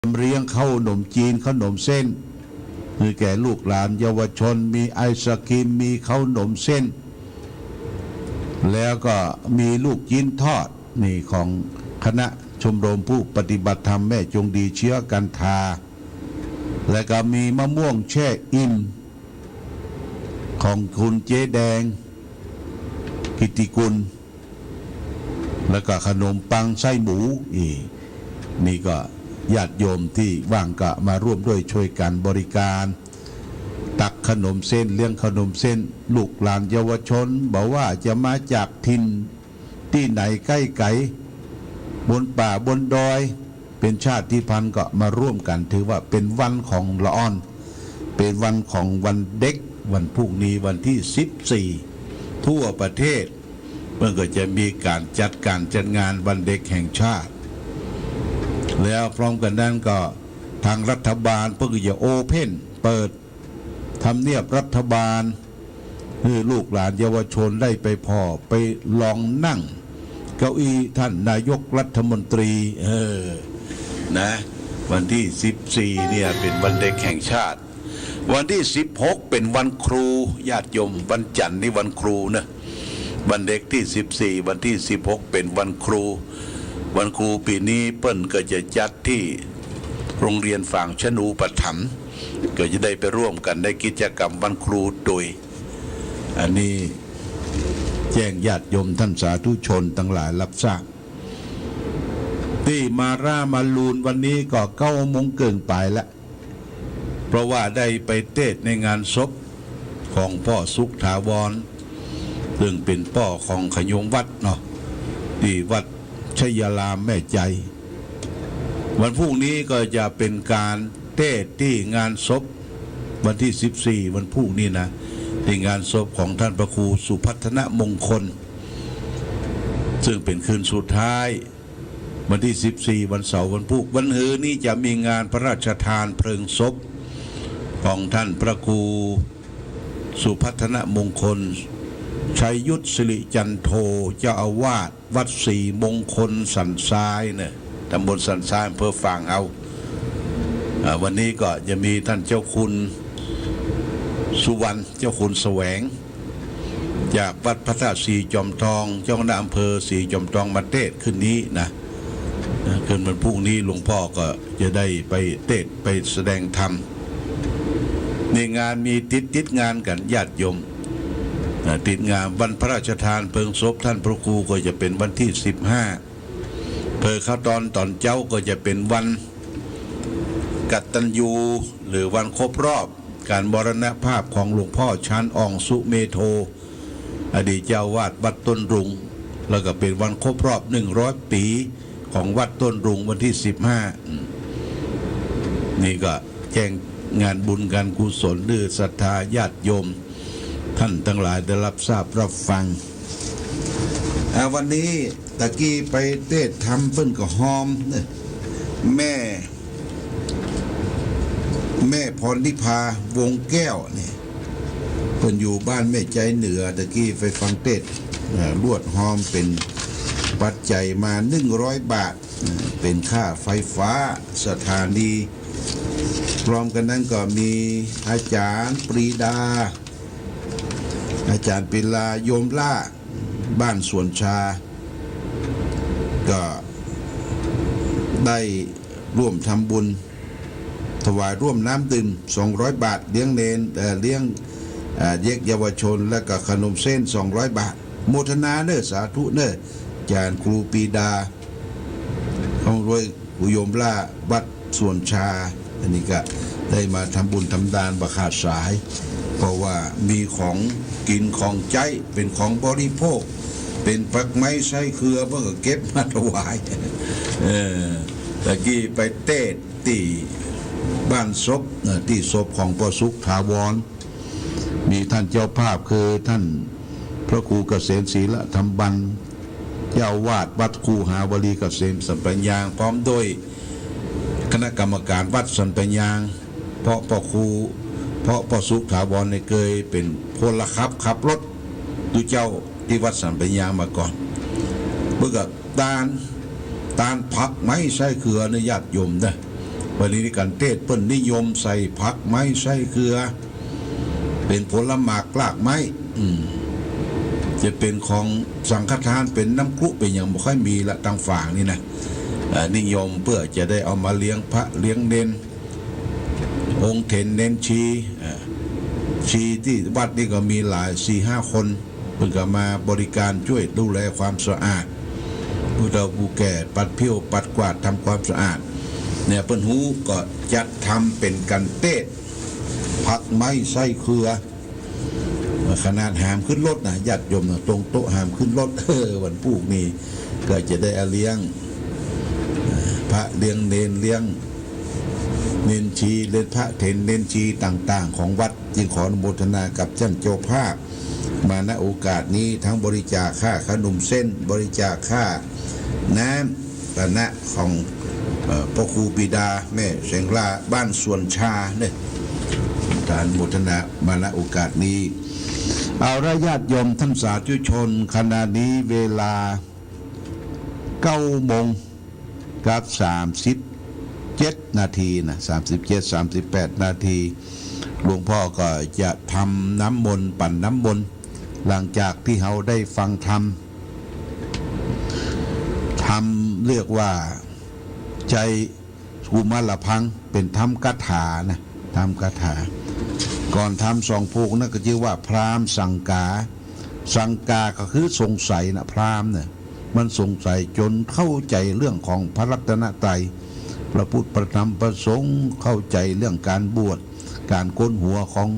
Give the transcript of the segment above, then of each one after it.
เลี้ยงข้าวขนมจีนขนมเส้นคือแก่ลูกหลานเยาวชนมีไอศกรีมมีข้าวขนมเส้นแล้วก็มีลูกชิ้นทอดนี่ของคณะชมรมผู้ปฏิบัติธรรมแม่จงดีเชื้อกันทาและก็มีมะม่วงแช่อิ่มของคุณเจ๊แดงกิติกุลแล้วก็ขนมปังไส้หมูนี่ก็ญาติโยมที่ว่างก็มาร่วมด้วยช่วยกันบริการตักขนมเส้นเลี้ยงขนมเส้นลูกหลานเยาวชนบอกว่าจะมาจากถิ่นที่ไหนใกล้ไกลบนป่าบนดอยเป็นชาติพันธุ์ก็มาร่วมกันถือว่าเป็นวันของละอ่อนเป็นวันของวันเด็กวันพรุ่งนี้วันที่14ทั่วประเทศเมื่อก็จะมีการจัดงานวันเด็กแห่งชาติแล้วพร้อมกันนั้นก็ทางรัฐบาลเพื่อจะโอเพ่นเปิดทำเนียบรัฐบาลให้ลูกหลานเยาวชนได้ไปไปลองนั่งเก้าอี้ท่านนายกรัฐมนตรีนะวันที่14เนี่ยเป็นวันเด็กแห่งชาติวันที่16เป็นวันครูญาติโยมวันจันทร์นี่วันครูนะวันเด็กที่14วันที่16เป็นวันครูวันครูปีนี้เปิ้ลก็จะจัดที่โรงเรียนฝั่งชนูปถัมภ์ก็จะได้ไปร่วมกันในกิจกรรมวันครูโดยอันนี้แจ้งญาติโยมท่านสาธุชนทั้งหลายรับทราบที่มาลูนวันนี้ก็9 โมงเกินไปแล้วเพราะว่าได้ไปเทศในงานศพของพ่อสุขถาวรซึ่งเป็นพ่อของขยงวัดเนาะที่วัดชัยรามแม่ใจวันพรุ่งนี้ก็จะเป็นการเทศที่งานศพวันที่14วันพรุ่งนี้นะที่งานศพของท่านพระครูสุพัฒนมงคลซึ่งเป็นคืนสุดท้ายวันที่14วันเสาร์วันพุธวันหือนี้จะมีงานพระราชทานเพลิงศพของท่านพระครูสุพัฒนมงคลชัยยุทธสิริจันโทเจ้าอาวาสวัดศรีมงคลสันทรายเนี่ยตำบลสันทรายอำเภอฝางเอาวันนี้ก็จะมีท่านเจ้าคุณสุวรรณเจ้าคุณแสวงจากวัดพระธาตุศรีจอมทองเจ้าคณะอำเภอศรีจอมทองมาเทศขึ้นนี้นะคืนวันพรุ่งนี้หลวงพ่อก็จะได้ไปเทศไปแสดงธรรมในงานมีติดงานกันญาติโยมติดงานวันพระราชทานเพลิงศพท่านพระครูก็จะเป็นวันที่15เพลิงข้าวตอนเจ้าก็จะเป็นวันกตัญญูหรือวันครบรอบการมรณภาพของหลวงพ่อชานอ่องสุเมโทอดีตเจ้าวาดวัดต้นรุงแล้วก็เป็นวันครบรอบ100 ปีของวัดต้นรุงวันที่15นี่ก็แจ้งงานบุญการกุศลด้วยศรัทธาญาติโยมท่านทั้งหลายได้รับทราบรับฟังวันนี้ตะกี้ไปเทศทำเพิ่นก็หอมแม่พรนิพาวงแก้วเนี่ยเพิ่นอยู่บ้านแม่ใจเหนือตะกี้ไปฟังเทศลวดหอมเป็นปัจจัยมา100 บาทเป็นค่าไฟฟ้าสถานีพร้อมกันนั้นก็มีอาจารย์ปรีดาอาจารย์ปิลาโยมล่าบ้านสวนชาก็ได้ร่วมทำบุญถวายร่วมน้ำดื่ม200 บาทเลี้ยงเนนเลี้ยงเด็กเยาวชนและก็ขนมเส้น200 บาทโมทนาเนอสาธุเนออาจารย์ครูปีดาของรวยผู้โยมล่าวัดสวนชาอันนี้ก็ได้มาทำบุญทำทานประขาดสายเพราะว่ามีของกินของใจเป็นของบริโภคเป็นผักไม้ไส้เครือเมื่อก็เก็บมาถวายตะกี้ไปเทศที่บ้านศพที่ศพของพ่อสุขถาวรมีท่านเจ้าภาพคือท่านพระครูเกษมศรีละธรรมบันเจ้าวาดวัดคูหาวลีเกษมสัมปัญญาพร้อมด้วยคณะกรรมการวัดสัมปัญญาเพราะพ่อสุขถาวรในเคยเป็นพลขับรถดูเจ้าที่วัดสัมปัญญามาก่อนเมื่อกับตาลผักไม้ไส้เครือในญาติโยมนะ พ วันนี้การเทศเปิ้นนิยมใส่ผักไม้ใส่เกลือเป็นผลหมากกลากไม้จะเป็นของสังฆทานเป็นน้ำครุเป็นอย่างบ่ค่อยมีละทางฝั่งนี่นะนิยมเพื่อจะได้เอามาเลี้ยงพระเลี้ยงเน้นองค์เถนเน้นชีที่วัดนี่ก็มีหลาย 4-5 คนเพิ่งก็มาบริการช่วยดูแลความสะอาดผู้เฒ่าผู้แก่ปัดเพี้ยวปัดกวาดทำความสะอาดเนี่ยเปิ้นฮู้ก็จัดทำเป็นกันเต้ผักไม้ไส้เครือขนาดหามขึ้นรถนะญาติโยมนะตรงโต๊ะหามขึ้นรถวันพูกนี่ก็จะได้เลี้ยงพระเลี้ยงเนนเลี้ยงเนนชีเลี้ยงพระเถนเนนชีต่างๆของวัดจึงขออนุโมทนากับท่านเจ้าภาพมาณโอกาสนี้ทั้งบริจาคค่าขนมเส้นบริจาคค่าน้ำตะนะของพ่อครูปิดาแม่เสงลาบ้านสวนชาเนี่ยท่านโมทนามาณโอกาสนี้เอาละญาติโยมท่านสาธุชนขณะนี้เวลา9 โมงกับ37 นาทีนะ37-38 นาทีหลวงพ่อก็จะทำน้ำมนต์ปั่นน้ำมนต์หลังจากที่เราได้ฟังธรรมเรียกว่าใจกุมารพังเป็นธรรมคาถานะธรรมคาถาก่อนทำ2 พวกนั่นก็ชื่อว่าพราหมณ์สังกาก็คือสงสัยนะพราหมณ์เนี่ยมันสงสัยจนเข้าใจเรื่องของพระรัตนตรัยพระพุทธพระธรรมพระสงฆ์เข้าใจเรื่องการบวชการก้นหัวของ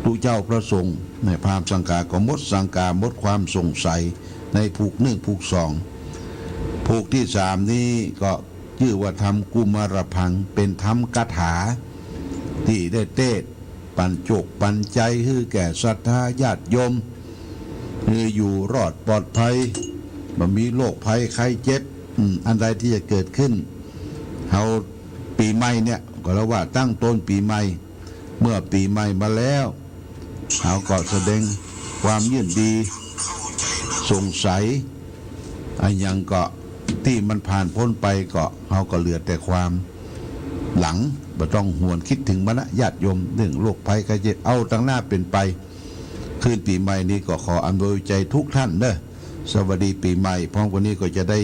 ตุเจ้าพระสงฆ์ในพราหมณ์สังกาก็หมดสังกาหมดความสงสัยในผูก1 ผูก 2ผูกที่ 3นี้ก็ชื่อว่าธรรมกุมารพังเป็นธรรมคาถาที่ได้เทศปัญจกปัญใจให้แก่ศรัทธาญาติโยมคืออยู่รอดปลอดภัยบ่มีโรคภัยไข้เจ็บอันใดที่จะเกิดขึ้นเฮาปีใหม่เนี่ยก็เรียกว่าตั้งต้นปีใหม่เมื่อปีใหม่มาแล้วเฮาก็แสดงความยินดีสงสัยอันยังก็ที่มันผ่านพ้นไปก็เฮาก็เหลือแต่ความหลังบ่ต้องหวนคิดถึงมรณะญาติโยมเรื่องโรคภัยไข้เจ็บเอาตั้งหน้าเป็นไปคืนปีใหม่นี้ก็ขออำนวยใจทุกท่านเด้อสวัสดีปีใหม่พร้อมกันนี้ก็จะได้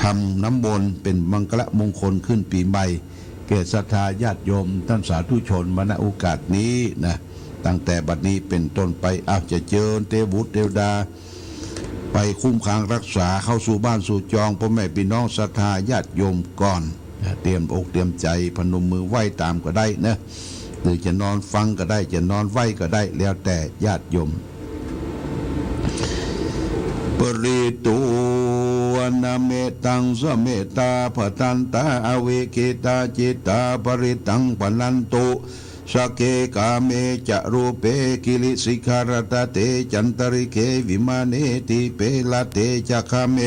ทำน้ำมนต์เป็นมังคละมงคลขึ้นปีใหม่แก่ศรัทธาญาติโยมท่านสาธุชนมาณโอกาสนี้นะตั้งแต่บัดนี้เป็นต้นไปจะเจริญเทวุฒิเทวดาไปคุ้มครองรักษาเข้าสู่บ้านสู่จองพ่อแม่พี่น้องศรัทธาญาติโยมก่อนเตรียมอกเตรียมใจพนมมือไหว้ตามก็ได้นะหรือจะนอนฟังก็ได้จะนอนไหว้ก็ได้แล้วแต่ญาติโยมปริตูนาเมตังสเมตาปตันตาอเวกิตาจิตาปริตังปนันตุสเกกาเมจะรูเปกิลิสิการตเตจันตริเกวิมาเนติเปลาเตจะคาเม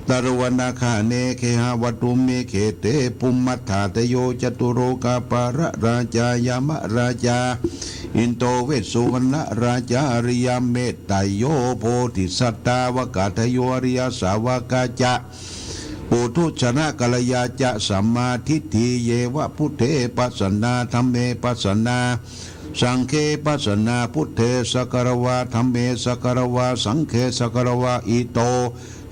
ตรวนาคาเนเคหวัตุเมเขเตปุมมัฏฐาตโยจตุโรกาปาระราชายามะราชาอินโตเวสสุวรรณราชาริยเมตไตโยโพธิสัตตาวกาทโยอริยสาวกาจะปุถุชนะกัลยาจะสัมมาทิฏฐิเยวะพุทเทปัสสนาธัมเมปัสสนาสังเคปัสสนาพุทเทสกรวาธัมเมสกรวาสังเคสกรวาอิโต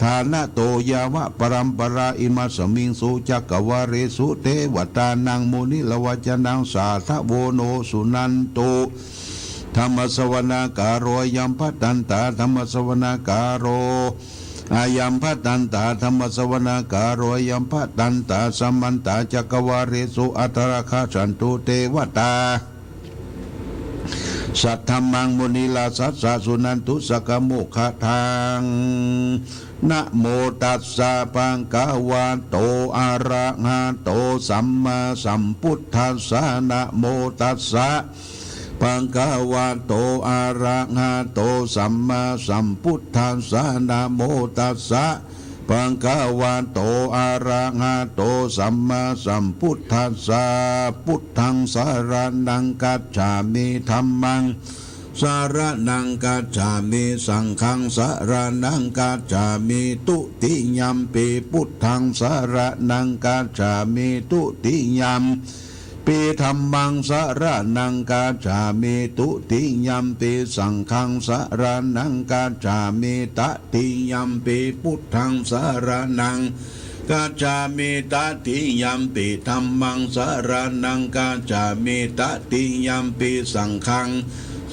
ฐานะโตยาวะปรัมปราอิมัสมิงสุจักกวาเรสุเทวตานังมุนิลวัจนังสาทโวโนสุนันตุธรรมสวนาการโรยัมพัตันตาธรรมสวนาการโรอายัมพัตันตาธรรมสวนาการโรยัมพัตันตาสัมมันตาจักวาเรสุอัตราคาสันตุเทวตาสัทธมังมุนีลาสัสสะสุนันตุสกโมขทางนะโมตัสสะปังกวาโตอะระหะโตสัมมาสัมพุทธัสสะนะโมตัสสะปังกวาโตอะระหะโตสัมมาสัมพุทธัสสะนะโมตัสสะปังกวาโตอะระหะโตสัมมาสัมพุทธัสสะพุทธังสารนังกัจฉามิธัมมัง สารนังกัจฉามิสังฆังสารนังกัจฉามิตุติยัมปิพุทธังสารนังกัจฉามิตุติยัมปิธัมมังสารนังกัจฉามิตุติยัมปิสังฆังสารนังกัจฉามิตติยัมปิพุทธังสารนังกัจฉามิตติยัมปิธัมมังสารนังกัจฉามิตติยัมปิสังฆัง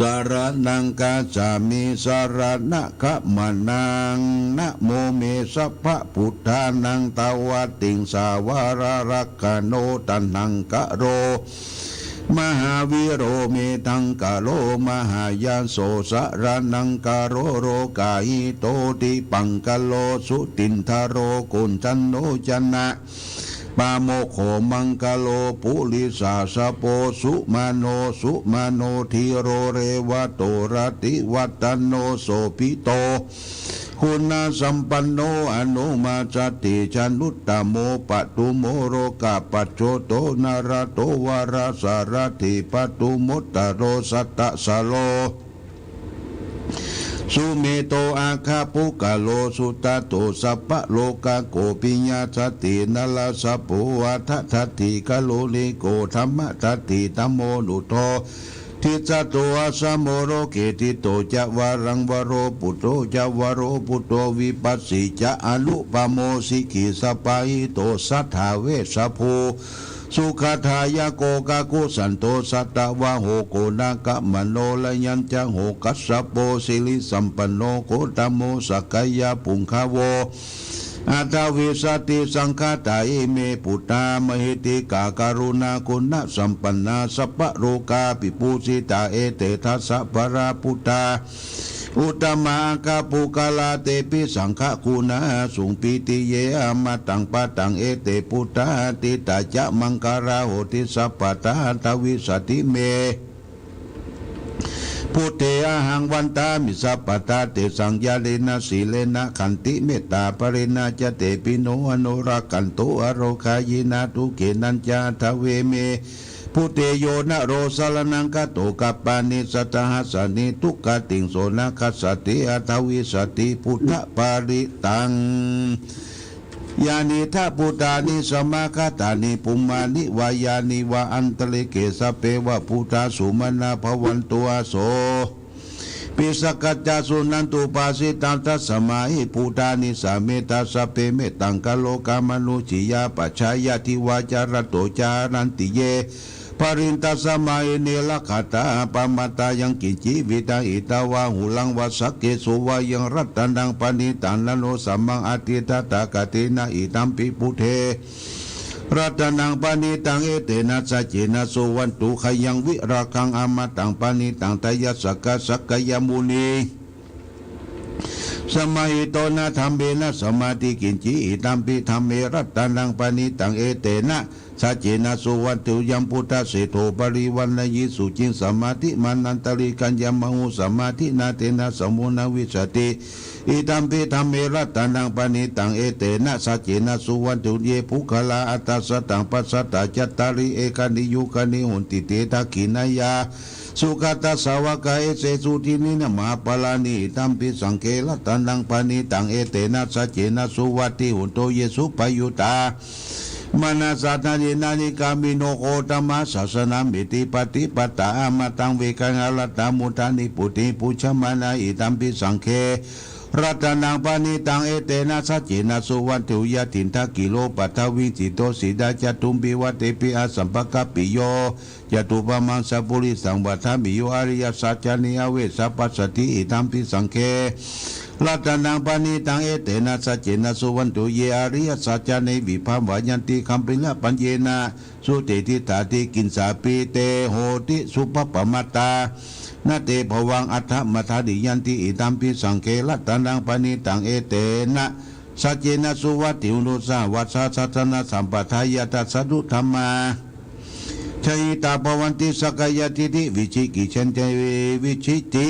สารนังกัจฉามิสารณะขมนังนะโมเมสัพพะพุทธานังตาวติงสาวารักขโนตันนังกะโรมหาวิโรเมตังกะโลมหายาโสสารนังกะโรโรกาหิโตติปังกะโลสุตินทโรกุณจันโนจนะปาโมโขมังกะโลปุริสาสโปสุมาโนทีโรเรวะโตรติวัตโนโสปิโตคุณสัมปันโนอนุมาจติจันุตตโมปตุโมโรกาปัจโจโตนาราโตวาราสารถิปตุมุตตโรสัตตสโลสุเมโตอาคาปุกะโลสุตโตสัพพะโลกาโกปิญญาสตินาลาสัพพุวัฏทัตถิกะโลลิโกธรรมทัตถิธัมโมนุโตทิจโตอาสโมโรเกติโตจะวารังวโรปุตโตจะวโรปุตโตวิปัสสิจะอนุปโมสิกิสปายิโตสัทธาเวสโพสุขทายโกกากุสันโตสัตตวะโหโกนากะมโนลยัญจังโหกัสสโปสิลิสัมปันโนโคตโมสักกายาปุงคาวอัตวิสติสังฆาตาอิเมปุตตามหิติกาการุณาคุณสัมปันนาสัพพะโรกาปิปูสิตาเอเตทัสสะปราพุตตาอุตมากาปุกาลาเตปิสังฆคุณาสุงปิติเยอมาตังปะตังเอเตปุตตาติตาจะมังการาโหติสัพพตาทวิสติเมพุทเถอหังวันตามิสัพพตาเตสังยาเลนะสีเลนะขันติเมตตาปริณาจเตปิโนอนุรักขันโตอโรคายินาทุเกนัญจาทเวเมพุทเตโยนะโรสารนังกะโตกัปปานิสัตหัสสนิทุกขติงโสนะคัสสติอัตวิสติพุทธปาริตังยานิทัพุทธานิสมาคตานิปุมานิวายานิวาอันตเลเกสเปวะพุทธาสุมาณาภวันตัวโสปิสกัจจสุนันตุปาสิตังทัสมาหิพุทธานิสาเมตาสเปเมตังกะโลกามนุจิยาปัจฉายาทิวาจารโตจารันติเยปรินตัสมาเอเนลขตาปมาตายังกิจิวิตาอิตาวาหุลังวาสักเกสุวายังรัตตังปณิตันลโนสัมมังอติตตากตินาอิตัมปิปุเทรัตนังปณิตังเอเตนะสัจเจนะโสวันตุขยังวิราคังอมตังปณิตังตยัสสกะสักกยมุนีสมัยโตนะธรรมเบนะสมาธิกินจิอิตัมปิธรรมเมรัตนังปณิตังเอเตนะสัจเจนะสุวันตุยัมพุทธเสโทปริวันนยิสุจิงสมาธิมานันตริกัญญมหุสมาธินาเตนะสมุนวิสติอิตัมปิธรรมเมรัตนังปณิตังเอเตนะสัจเจนะสุวันตุเยภุคลาอัตตสตังปัสสตาจัตตาริเอกานิยุคานิหุนติเตทักขินายาสุขตัสสาวกาเอเสสุทินินะมหาปลานิตัมปิสังเกลตันนังปณิตังเอเตนะสัจเจนะสุวัติหุนโตเยสุปยุตามานาสัตนานานิกามิโนโคตมาศาสนามิติปฏิปตามาตังเวกังอรัตตามุทานิปุติปุชมานาอิตัมปิสังเครัตนังปานิตังเอเตนะสัจเจนะสุวันตุยะตินทกิโลปัทวิจิโตสิดาจตุมปิวัตปิอาสัมปกปิโยจตุปมังสัพพุริสังวัฏามิโยอริยสัจจานิอเวสัพพสติอิตัมปิสังเครัตนังปานิตังเอเตนะสัจเจนะสุวันตุเยอริยสัจจานิวิภัมวายันติคัมปิละปัญเยนะสุเตติตาติกินสาปิเตโหติสุปปมัตตานาเตภวังอัฏฐมัทาดิยันติอิตัมปิสังเครัตนังปานิตังเอเตนะสัจเจนะสุวัติอุนุสาวัสสะสัทนะสัมปทายาตัสสะดุธัมมาชัยตาภวันติสกายติติวิชิกิชันเตวิชิติ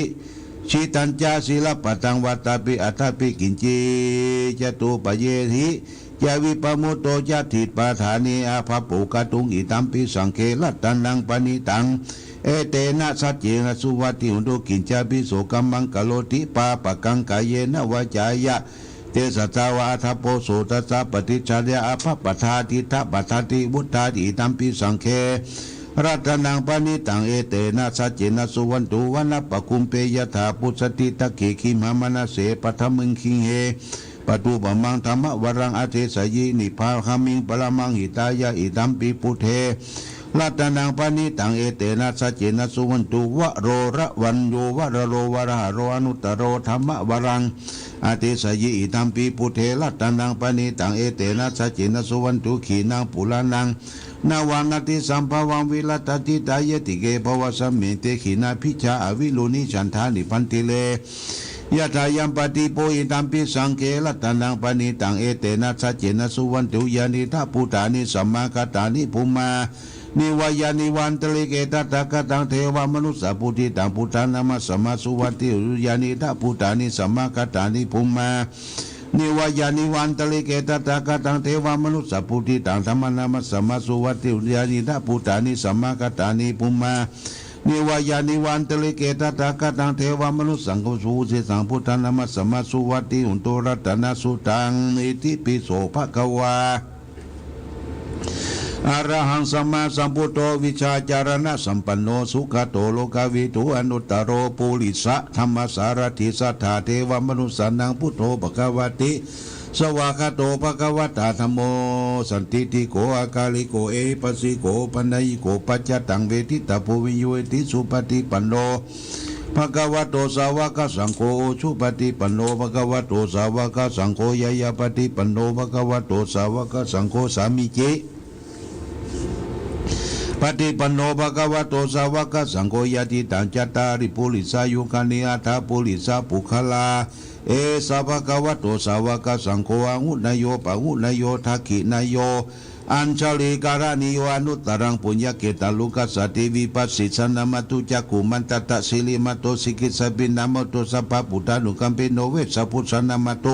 ชิตัญจาศิลปตังวัตตปิอัฏฐปิกินจิจตุปเยหิ ยาวิปมุตโตยะถิปาฐานีอาภปุกตุงอิตัมปิสังเคลัตตันังปณิตังเอเตนะสัจเจนะสุวัติหุนโตกินจาปิโสกัมมังกะโลติปาปะกังกายเยนะวจายะเตสัจาวาทัพโพโสตัสสะปฏิชาญะอภปทาติทัพปทาติวุฒาติตัมปิสังเครัตนังปณิตังเอเตนะสัจเจนะสุวันตุวนะปะคุมเปยถาปุสติตะเกขิมามนะเสปะทมึงคิงเฮปตุปมังธรรมวรังอเทสยินิพาคามิงปรมังหิตายะอิตัมปิปุเทรัตนังปณิตังเอเตนะสัจเจนะสุวันตุวะโรระวันโยวะระโรวะระหะโรอนุตตโรธรรมวรังอาติสยิอิตัมปีปุเทรัตนังปณิตังเอเตนะสัจเจนะสุวันตุขีนังปุลานังนาวานาติสัมภวังวิรัตติตายติเกภวสัมเมเตขีนาพิชาอวิโลนิฉันทานิพันติเลยะถายัมปฏิโปอิตัมปิสังเกรัตนังปณิตังเอเตนะสัจเจนะสุวันตุยานิทัพพุทธานิสัมมากัตตานิภูมานิวายานิวันตลิเกตัตตะกตังเทวมนุสสะพุทธิตังพุทธานามัสสมาสุวัติยานิทัพพุทธานิสัมมากัตตานิภูมานิวายานิวันตลิเกตัตตะกตังเทวมนุสสะพุทธิตังธรรมนามัสสมาสุวัติยานิทัพพุทธานิสัมมากัตตานิภูมานิวายานิวันตลิเกตัตตะกตังเทวมนุสสังโฆสุเสสังพุทธานามัสสมาสุวัติอุนโตรัตนสุตังอิติปิโสภะคะวาอรหังสัมมาสัมพุทโธวิชาจารณะสัมปันโนสุขโตโลกวิทูอนุตตโรปุริสะธรรมสารถิสัทธาเทวมนุสสานังพุทโธภควติสวากาโตภควตาธัมโมสันติติโกอากาลิโกเอปัสสิโกปัญญิโกปัจจตังเวทิตาภูวิโยติสุปฏิปันโนภควโตสาวกสังโฆชุปฏิปันโนภควโตสาวกสังโฆยายาปฏิปันโนภควโตสาวกสังโฆสามิจิปฏิปันโนภะคะวะโตสาวกสังโฆยติตังจัตตาริปุริสายุคานิอัฏฐปุริสาปุคลาเอสะภะคะวะโตสาวกสังโฆอะงุนโยปะงุนโยทักขินโยอัญชลิการานิโยอนุตตรังปุญญเกตาลุกัสสติวิปัสสิสนามตุจักขุมันตตะสิลิมัตโตสิกิสบินนามโตสัพพพุทธานุกัมปิโนเวสพุทธนามโต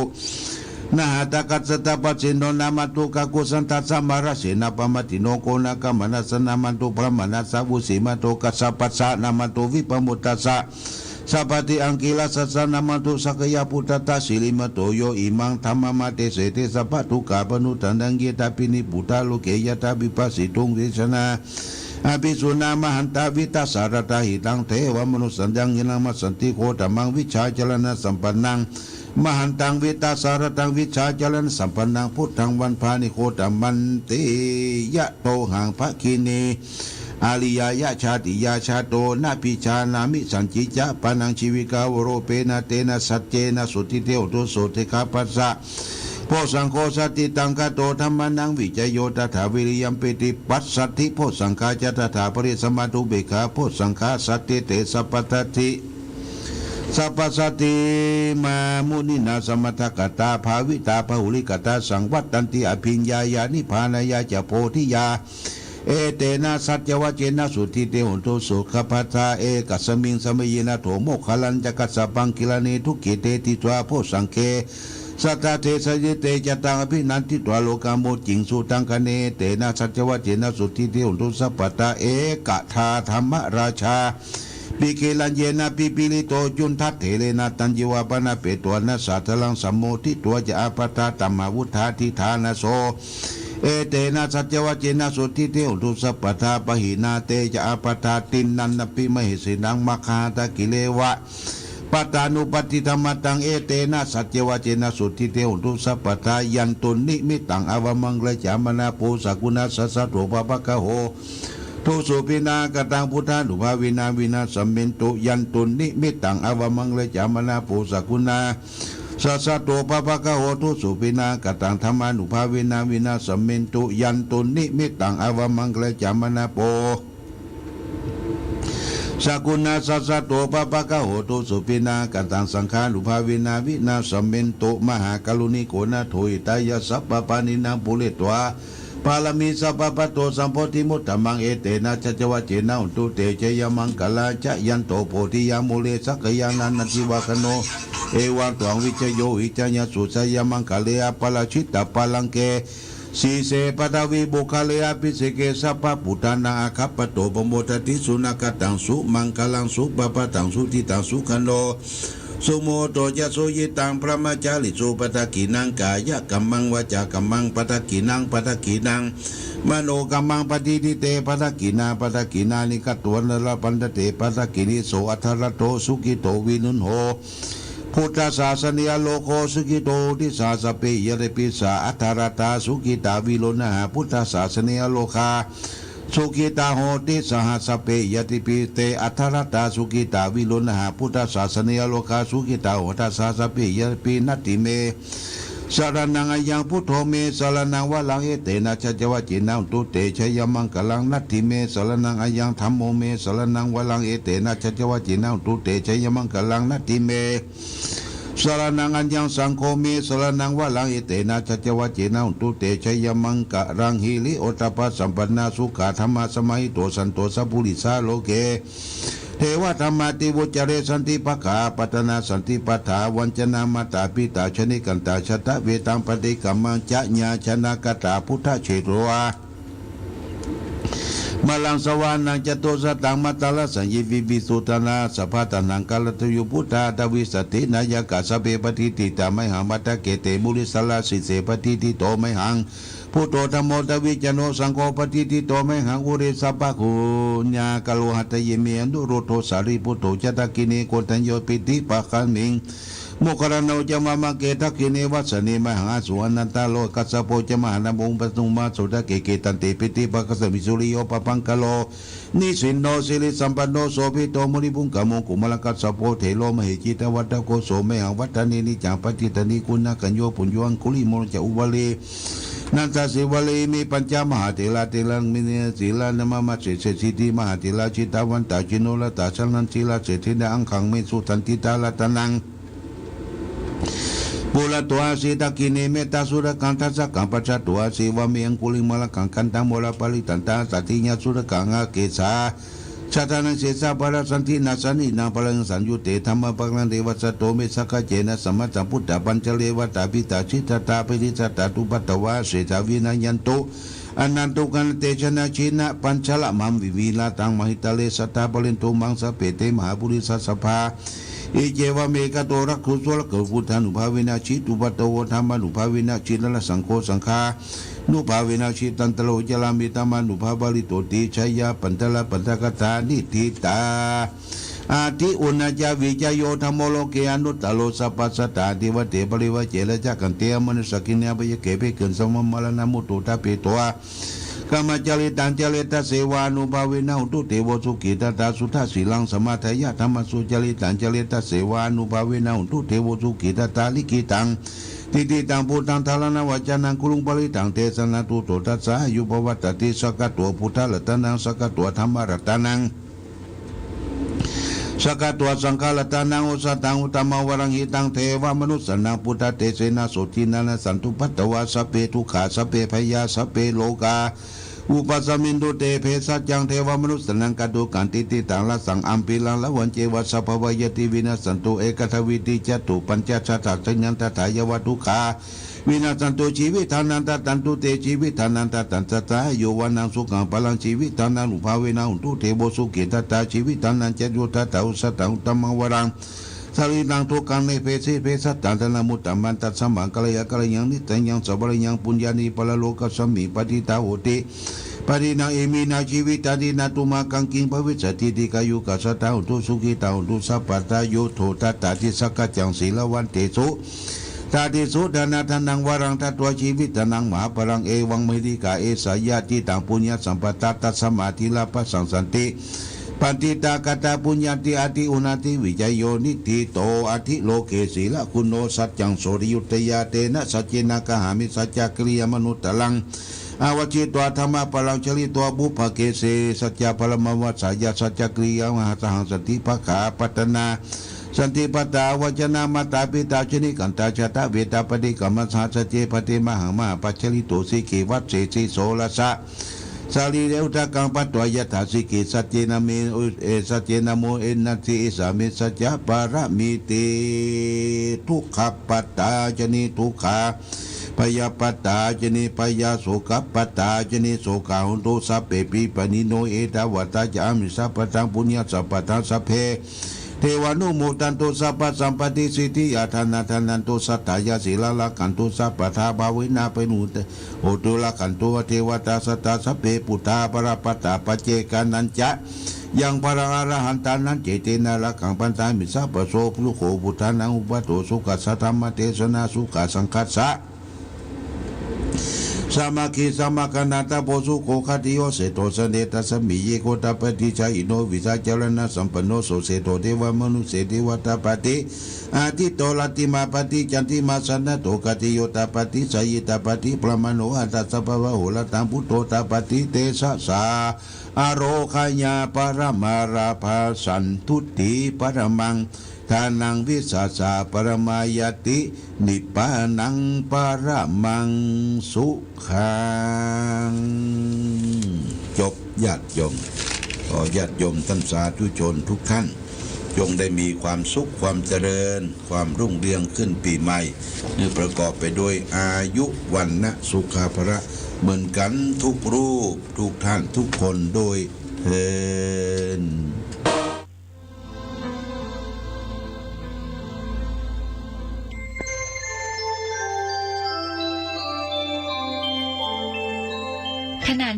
นาหตกัสสตปัจจิโนนามาตุกะกุสันตัสสะมาราเสนาปมติโนโกนะกะมนัสนามันตุพระมนัสสะวุสิมาตุกัสสะปัสสะนามันตุวิปมุตตัสสะสัพพติอังกิลาสัสสะนามันตุสักยะพุทธตาสิลิมโตโยอิมังธัมมะมะเตเสเตสัพพทุกะปนุตันดังเยตาปินิปุตตาโลเกยตาบิปัสสิตุงเวชนาอภิสุนามหันตาวิตาสารตาหิตังเทวมนุสัญญังยินามัสสันติโคตมังวิชาจรณะสัมปันนังมหันตังวิตาสารตังวิชาจรณะสัมปันนังพุทธังวันพานิโคตมันติยะโตหังภคินีอาลิยายะชาติยาชาโตนาปิชานามิสันจิจะปานังชีวิกาวโรเปนะเตนะสัจเจนะสุติเทวโตโสเทคาปัสสะโพสังโฆสติตังกโตธรรมานังวิจโยตถาวิริยัมปิติปัสสัทธิโพสังฆาจตถาปริสมาตุเบกขาโพสังฆาสัตติเตสัพพทัตถิสัพพสัตติมามุนินาสมัทกตาภาวิตาภหุลิกตาสังวัตตันติอภิญญายานิพานายาจะโพธิยาเอเตนะสัจจวัจเจนะสุทิเตหุนโตสุขภัทธาเอกัสมิงสมัยนะโถโมขลันจักสสะปังกิลานีทุกิเตติตวาโพสังเคสัตตเทสยิเตจตังอภินันติตวาโลกาโมจิงสุตังคเนเตนะสัจจวัจเจนะสุทิเตหุนโตสัพพตาเอกทาธรรมราชาปิเกลันเยนะปิปิลิโตจุนทัตเถเลนะตัญญิวาปนะเปตัวนะสัทลังสัมโมทิตัวจะอาปตาตัมมาวุธาทิธานะโสเอเตนะสัจวัจเจนะสุทิเตอุตุสัพพทาปหินาเตจะอาปตาตินนันนปิมหิสินังมคาตะกิเลวะปัตตานุปติธรรมตังเอเตนะสัจวัจเจนะสุทิเตอุตุสัพพทายันตุนิมิตังอวมังเลจามนาปูสกุณาสัสสะโตปะปะกะโหทุสุปินากตังพุทธานุภาวินาวินาสัมเมนตุยันตุนิมิตังอวมังเลจามนาปูสกุณาสัสสะโตปะปะกะโหทุสุปินากตังธรรมานุภาวินาวินาสัมเมนตุยันตุนิมิตังอวมังเลจามนาโปสกุณาสัสสะโตปะปะกะโหทุสุปินากตังสังฆานุภาวินาวินาสัมเมนตุมหากรุณิโกนะโทอิตายะสัพพปานินาปุเรตวา ปาลมีสัพพะโตสัมโพธิมุตตมังเอเตนะชัจวะเจนะอุตุเตเจยมังกลาจะยันโตโพธิยามุเลสักยานันทิวะคโนเอวังตวังวิจโยวิจญาสุสยมังกะเลอปลาชิตตปาลังเกสีเสปทวีบุคเลอภิเสเกสัพพะปุตตานาอาคัปปโตปโมทติสุนักตังสุมังคลังสุปปะตังสุทิตังสุขันโนสุโมโตยะโสยิตังพระมจาริสุปทกินังกายะกัมมังวจากัมมังปทกินังปทกินังมโนกัมมังปฏิทิเตปทกินานิกัตตวนละปันเตปทกินิโสอัทรโตสุกิโตวินุนโหพุทธศาสนิยโลโคสุกิโตทิสาสเปยเรปิสาอัทรตาสุกิตาวิโลนะพุทธศาสนิยโลคาสุกิตาโหติสหัสเปยติปิเตอัทรตาสุกิตาวิโลนะพุทธศาสนิยโลคาสุกิตาโหตัสสะสเปยปินัตติเมสารนังยังพุทโธเมสารนังวะลังเอเตนะชัจวะจินังตุเตชยมังกลังนัตถิเมสารนังยังธัมโมเมสารนังวะลังเอเตนะชัจวะจินังตุเตชยมังกลังนัตถิเมสารนังยังสังโฆเมสารนังวะลังเอเตนะชัจวะจินังตุเตชยมังกลังหิริโอตปะสัมปันนาสุขาธรรมะสมัยโตสันโตสัพพุริสาโลเกเทวธรรมติวุจเรสันติภคาปัตนาสันติปัฏฐาวัญจนามาตาปิตาชนิกันตาชตะเวตังปฏิกัมมังจะญาชนะกตาพุทธเฉโรวามาลังสวานังจตุสตังมัตตลสัญญิวิบิสุตนาสภาตนังกัลตยุพุทธาตวิสตินายกาสเปปฏิติตาไมหังมัตตะเกเตมุริสลาสิเสปฏิติโตไมหังพุทโธธรรมโมตวิจโนสังโฆปฏิทิโตไมหังอุริสัพพะคุญากัลโลหัตเยเมนุโรโทสารีพุทโธจตกินีโกตัญโยปิติปะคันมิงมุขรณโจมามะเกทักขิเนวัสเนมหังอสุอนันตาโลกัสสะโพจมหานามงปตุมาสุตะเกเกตันติปิติปะกัสสมิสุริโยปะปังกะโลนิสินโนสิริสัมปันโนโสภิโตมุนิปุงกะมงกุมะละกัสสะโพเถโลมหิจิตวัตตะโกโสเมหังวัฏฏานินิจังปฏิตนิกุณะกัญโยปุญโยอังคุลิโมจะอุบาลีนันทสิวลีมีปัญจมหาเถระเถรังมิเนศีลานามะเสเสสิติมหาเถระจิตาวันตาจิโนละตาชันนันศีลาเสถินะอังขังเมสุทันติตาลตนังปุระตัวสีตะกินีเมตาสุรกันทัสสะกัมปัจจตัวสีวามีอังคุลิมาลกังกันตังโมลปาลิตันตาสัติญาสุรกังอาเกสาชาตานังเสสะปะระสันตินาสันนินาปะลังสัญยุเตธรรมะปังนันเทวสัตโตเมสักขะเจนะสัมมัตตพุทธปัญจเลวตาปิตาชิตตาปิริสัตตตุปัตตวะเสจาวินัยันตุอนันตุกันเตชนะชินะปัญชละมัมวิวีลาตังมหิตาเลสัตตาปะเลนตุมังสะเปเตมหาปุริสัสสภาอิเจวะเมกะโตรักขุสวะเกพุทธานุภาเวนะชิตุปัตโตธรรมานุภาเวนะชิละสังโฆสังฆานุภาเวนะชิตันตโลจลามิตามานุภาบาลิโตติชัยยะปันตละปันตกตานิทิตาอาทิอุณจาวิจโยธรรมโลเกอนุตตโลสัพพสัตตาติวะเตปริวะเจระจักขันเตมนุสกินเนปยเกเปเกินสมมมรณมุตตุตาเปตัวกามจริตันจริตเสวานุภาเวนะอุตุเตวสุกิตตาสุทัสสีลังสมาทายะธรรมสุจริตันจริตเสวานุภาเวนะอุตุเตวสุกิตตาลิกิตังติติตังพุทธังทารณวัจนังคุลุงปริตังเทศนาตุโตทัสสะยุปวัตติสกัตตัวพุทธรัตนังสกัตตัวธรรมรัตนังสกัตตัวสังฆรัตนังอุสตังอุตมะวรังหิตังเทวมนุสนังพุทธเตเสนาโสตินันสันตุปัตตวะสัพเพทุกขาสัพเพพยาสัพเพโลกาอุปสมินตุเตเพสัจจังเทวมนุสนังกัตุกันติติตังละสังอัมปิลังละวันเจวัสสะภวยติวินาสันตุเอกทวิติจตุปัญจชาตสัญญันตถายวัตุขาวินาสันตุชีวิตานันตตันตุเตชีวิตานันตตันตตาโยวันังสุขังพลังชีวิตานังอุภาเวนะอุตุเทโบสุเกตตาชีวิตานันเจโยตตาอุสตังอุตมังวรังสารีนังทุกังในเพศิเพสัตตันตนามุตตมันตัสสมังกัลยกัลยังนิตังยังสัพพะยังปุญญานิปะละโลกัสสมิปฏิตาโหติปรินาเอมินาชีวิตานินาตุมากังกิงภวิสติติกายุกัสสตาอุตุสุขิตาอุตุสัพพตาโยโทตัตตาทิสักกะจังศีลวันเตสุตาติสุดานาทนังวรังทัตวชีวิตนังมหาพลังเอวังเมติกาเอสายาติตังปุญญสัมปตาตัสสมาธิลาภสังสันติปันติตากตาปุญญาติอาทิอุนาติวิจโยนิธิโตอาทิโลเกศีละคุณโนสัจจังโสริยุตยาเตนะสัจเจนะกหามิสัจจกริยมนุตตลังอาวจิตตัวธรรมะพลังชลิตัวบุพเกเสสัจจพลมวัสสายาสัจจกริยมหาสหังสติภขาปัตนา สันติปตาวจนามาตาปิตาชนิกันตาชะตาเวตาปฏิกรรมสาสเจปฏิมหังมาปัจฉริโตสิกิวัตเสสิโสลสะสาลีเดวตะกังปัตตวยถาสิกิสัจเจนะเมสัจเจนะโมเอนัสสิสามิสัจจะปารมิติทุกขปัตตาจนิทุกขาพยาปัตตาจนิพยาโสกปัตตาจนิโสกาหุนโตสัพเพปิปนิโนเอตวัตตาจามิสัพพตังปุญญาสัพพตังสัพเพเทวานุโมตันตุสัพพสัมปติสิทธิยาธนาธนันตุสัตตายาศีลาลกันตุสัพพทาภาวินาปนุตโอตุลกันตุเทวตาสตาสัพเพปุตตาปราปตาปเจกานันจะยังพระอรหันตานันเจเตนะละกังปันตามิสัพพโสภุโขพุทธานังอุปโตสุขัสสะธรรมเทศนาสุขสังคัสสะสามาคีสามาคณาตาโพสุโคคติโยเสโตสเนตัสมิเยโกตาปฏิชาอิโนวิสาจารณะสัมปันโนโสเสโตเทวมนุเสเทวตาปฏิอาทิโตลติมาปฏิจันติมาสันโตกติโยตาปฏิสยิตาปฏิปรมโนอัตตสัพพะโหรตังพุทโตตาปฏิเตสะสาอโรคายาปรมาราภาสันทุติปรมังทานังวิสาสาปรมายตินิพพานังปรมังสุขังจบญาติโยมขอญาติโยมท่านสาธุชนทุกท่านจงได้มีความสุขความเจริญความรุ่งเรืองขึ้นปีใหม่นี่ประกอบไปด้วยอายุวันนะสุขาภระเหมือนกันทุกรูปทุกท่านทุกคนโดยเถิดขณะ